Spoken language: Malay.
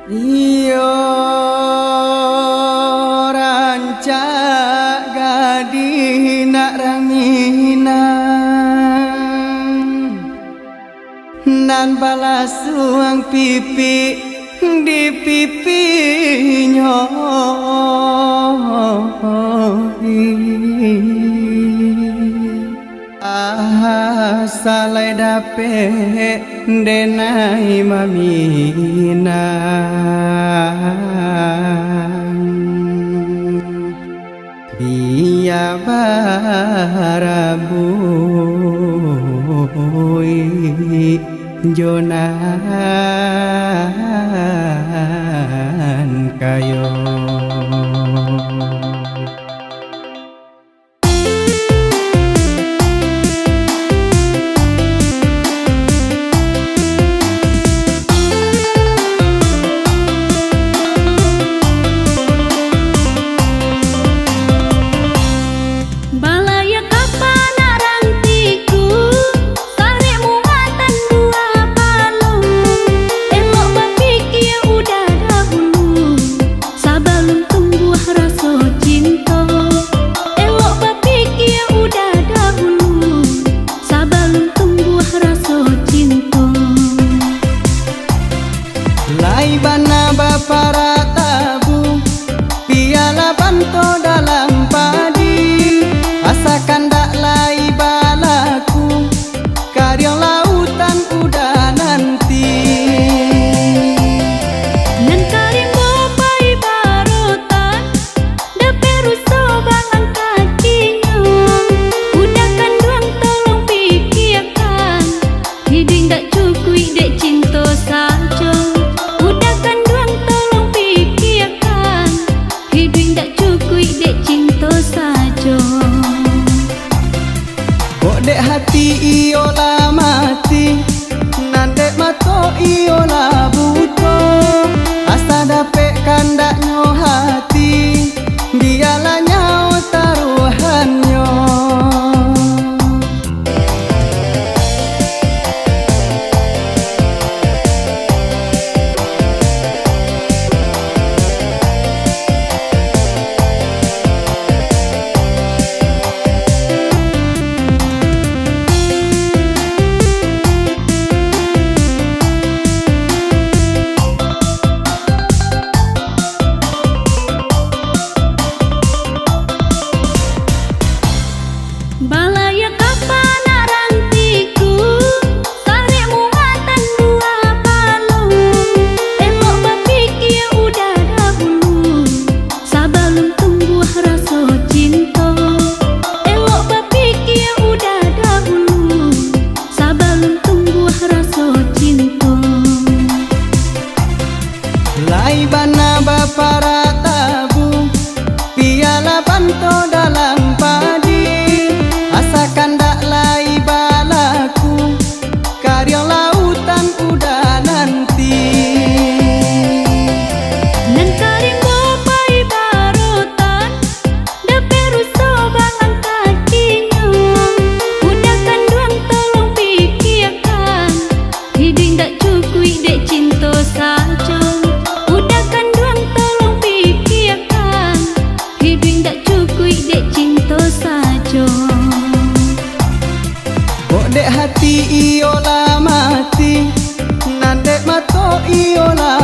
Iyo rancak gadi nak ranginan nan balas suang pipi di pipinya salai dape denai mamina biya barabui jonan kayo. Bana bapara tabu piala banto dalam padi asakan dak lai balaku karya lautan udah nanti nan karim bopai barotan da peruso balang kakinya udah kanduang tolong pikirkan hiding dak cukui dek cinta saja. Dek hati iola mati nan dek mato iola buto asa dapet kandak nyo hati dialah nyawa taruhannya. Balaya kapan rantiku tarik muatan dua balon elok berpikir udah dahulu sebelum tumbuh rasa cinta elok berpikir udah dahulu sebelum tumbuh rasa cinta lai bana bapara tabu piala banto dalam padi asakan dak lai balaku karya lautan udah nanti nan karim bopai barotan da peruso balang kakinya udah kanduang tolong pikirkan hiding dak cukui dek cinta saja udah kanduang tolong pikirkan hiding dak cukui dek cinta saja. Dek hati iola mati nan dek mato iola